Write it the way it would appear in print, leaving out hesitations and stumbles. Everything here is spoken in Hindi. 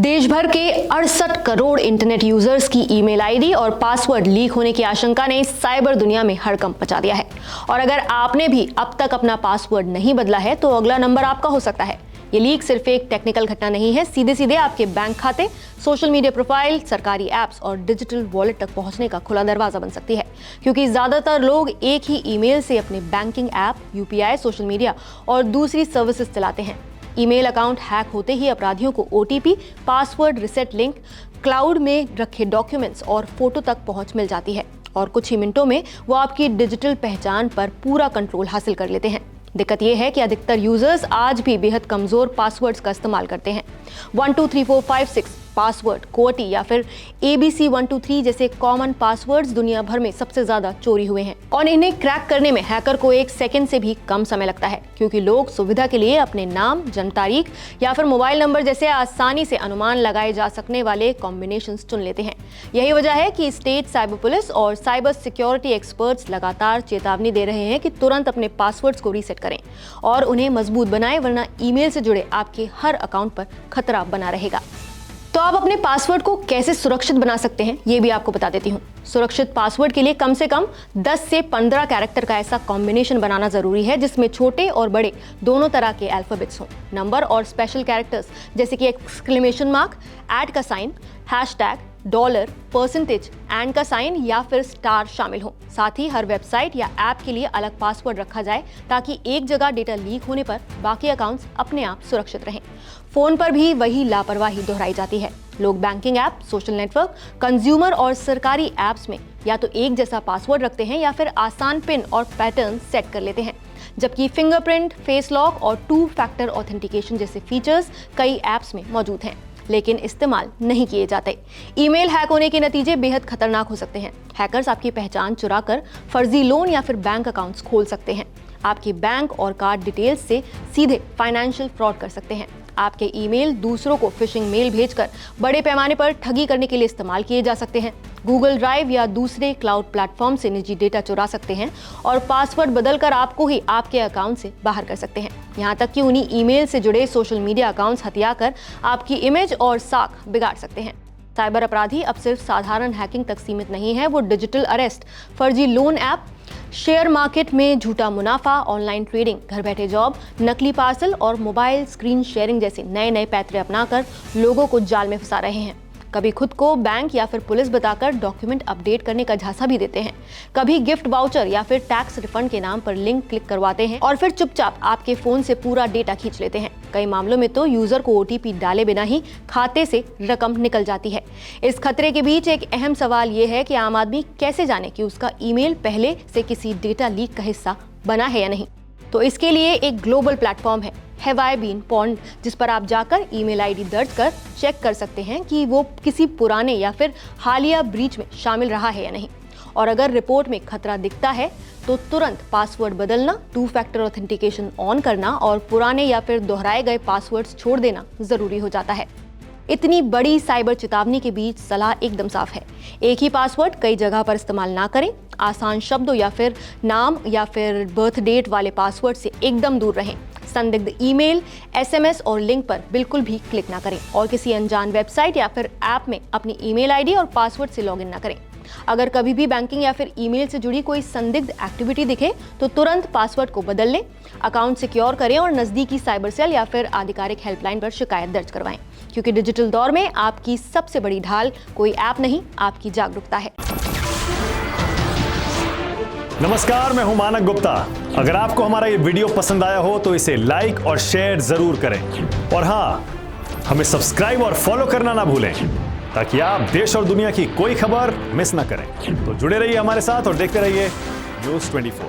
देश भर के 68 करोड़ इंटरनेट यूजर्स की ईमेल आईडी और पासवर्ड लीक होने की आशंका ने साइबर दुनिया में हड़कंप मचा दिया है। और अगर आपने भी अब तक अपना पासवर्ड नहीं बदला है तो अगला नंबर आपका हो सकता है। ये लीक सिर्फ एक टेक्निकल घटना नहीं है, सीधे सीधे आपके बैंक खाते, सोशल मीडिया प्रोफाइल, सरकारी ऐप्स और डिजिटल वॉलेट तक पहुंचने का खुला दरवाजा बन सकती है। क्योंकि ज्यादातर लोग एक ही ईमेल से अपने banking app, UPI, social media और दूसरी सर्विसेज चलाते हैं। ईमेल अकाउंट हैक होते ही अपराधियों को OTP, password reset link, cloud में रखे डॉक्यूमेंट्स और फोटो तक पहुंच मिल जाती है और कुछ ही मिनटों में वो आपकी डिजिटल पहचान पर पूरा कंट्रोल हासिल कर लेते हैं। दिक्कत यह है कि अधिकतर यूजर्स आज भी बेहद कमजोर पासवर्ड्स का इस्तेमाल करते हैं। 1 2 3 4 5 6 पासवर्ड, कोटी या फिर ABC 1 2 3 जैसे कॉमन पासवर्ड्स दुनिया भर में सबसे ज्यादा चोरी हुए हैं और इन्हें क्रैक करने में हैकर को 1 सेकंड से भी कम समय लगता है, क्योंकि लोग सुविधा के लिए अपने नाम, जन्म तारीख या फिर मोबाइल नंबर जैसे आसानी से अनुमान लगाए जा सकने वाले कॉम्बिनेशंस चुन लेते हैं। यही वजह है कि स्टेट साइबर पुलिस और साइबर सिक्योरिटी एक्सपर्ट्स लगातार चेतावनी दे रहे हैं कि तुरंत अपने पासवर्ड्स को रीसेट करें और उन्हें मजबूत बनाएं, वरना ईमेल से जुड़े आपके हर अकाउंट पर खतरा बना रहेगा। तो आप अपने पासवर्ड को कैसे सुरक्षित बना सकते हैं, ये भी आपको बता देती हूँ। सुरक्षित पासवर्ड के लिए कम से कम 10 से 15 कैरेक्टर का ऐसा कॉम्बिनेशन बनाना जरूरी है जिसमें छोटे और बड़े दोनों तरह के अल्फाबेट्स हों। नंबर और स्पेशल कैरेक्टर्स जैसे कि एक्सक्लेमेशन मार्क, ऐट का sign, hashtag, dollar, percentage, and का साइन या फिर स्टार शामिल हो। साथ ही हर वेबसाइट या ऐप के लिए अलग पासवर्ड रखा जाए ताकि एक जगह डेटा लीक होने पर बाकी अकाउंट्स अपने आप सुरक्षित रहें। फोन पर भी वही लापरवाही दोहराई जाती है। लोग banking app, social network, consumer और सरकारी ऐप्स में या तो एक जैसा पासवर्ड रखते हैं या फिर आसान पिन और पैटर्न सेट कर लेते हैं, जबकि फिंगरप्रिंट, फेस लॉक और 2 फैक्टर ऑथेंटिकेशन जैसे फीचर्स कई ऐप्स में मौजूद हैं, लेकिन इस्तेमाल नहीं किए जाते। ईमेल हैक होने के नतीजे बेहद खतरनाक हो सकते हैं। हैकर्स आपकी पहचान चुराकर फर्जी लोन या फिर बैंक अकाउंट्स खोल सकते हैं। आपके बैंक और कार्ड डिटेल्स से सीधे फाइनेंशियल फ्रॉड कर सकते हैं। आपके ईमेल दूसरों को फिशिंग मेल भेजकर बड़े पैमाने पर ठगी करने के लिए इस्तेमाल किए जा सकते हैं। गूगल ड्राइव या दूसरे क्लाउड प्लेटफॉर्म से निजी डेटा चुरा सकते हैं और पासवर्ड बदलकर आपको ही आपके अकाउंट से बाहर कर सकते हैं। यहाँ तक कि उन्हीं ईमेल से जुड़े सोशल मीडिया अकाउंट्स हथियाकर आपकी इमेज और साख बिगाड़ सकते हैं। साइबर अपराधी अब सिर्फ साधारण हैकिंग तक सीमित नहीं है, वो डिजिटल अरेस्ट, फर्जी लोन ऐप, शेयर मार्केट में झूठा मुनाफा, ऑनलाइन ट्रेडिंग, घर बैठे जॉब, नकली पार्सल और मोबाइल स्क्रीन शेयरिंग जैसे नए नए पैतरे अपनाकर लोगों को जाल में फंसा रहे हैं। कभी खुद को बैंक या फिर पुलिस बताकर डॉक्यूमेंट अपडेट करने का झांसा भी देते हैं। कभी गिफ्ट वाउचर या फिर टैक्स रिफंड के नाम पर लिंक क्लिक करवाते हैं और फिर चुपचाप आपके फोन से पूरा डेटा खींच लेते हैं। कई मामलों में तो यूजर को ओटीपी डाले बिना ही खाते से रकम निकल जाती है। इस खतरे के बीच एक अहम सवाल ये है कि आम आदमी कैसे जाने कि उसका ईमेल पहले से किसी डेटा लीक का हिस्सा बना है या नहीं। तो इसके लिए एक ग्लोबल प्लेटफॉर्म है, हैव आई बीन पॉन्ड, जिस पर आप जाकर ईमेल आईडी दर्ज कर चेक कर सकते हैं कि वो किसी पुराने या फिर हालिया ब्रीच में शामिल रहा है या नहीं। और अगर रिपोर्ट में खतरा दिखता है तो तुरंत पासवर्ड बदलना, 2 फैक्टर ऑथेंटिकेशन ऑन करना और पुराने या फिर दोहराए गए पासवर्ड्स छोड़ देना जरूरी हो जाता है। इतनी बड़ी साइबर चेतावनी के बीच सलाह एकदम साफ है, एक ही पासवर्ड कई जगह पर इस्तेमाल ना करें। आसान शब्दों या फिर नाम या फिर बर्थ डेट वाले पासवर्ड से एकदम दूर रहें। संदिग्ध ईमेल, एसएमएस और लिंक पर बिल्कुल भी क्लिक ना करें और किसी अनजान वेबसाइट या फिर ऐप में अपनी ईमेल आईडी और पासवर्ड से लॉगिन ना करें। अगर कभी भी बैंकिंग या फिर ईमेल से जुड़ी कोई संदिग्ध एक्टिविटी दिखे तो तुरंत पासवर्ड को बदल लें, अकाउंट सिक्योर करें और नजदीकी साइबर सेल या फिर आधिकारिक हेल्पलाइन पर शिकायत दर्ज करवाएं, क्योंकि डिजिटल दौर में आपकी सबसे बड़ी ढाल कोई ऐप नहीं, आपकी जागरूकता है। नमस्कार, मैं हूं मानक गुप्ता। अगर आपको हमारा ये वीडियो पसंद आया हो तो इसे लाइक और शेयर जरूर करें और हाँ, हमें सब्सक्राइब और फॉलो करना ना भूलें ताकि आप देश और दुनिया की कोई खबर मिस ना करें। तो जुड़े रहिए हमारे साथ और देखते रहिए News 24।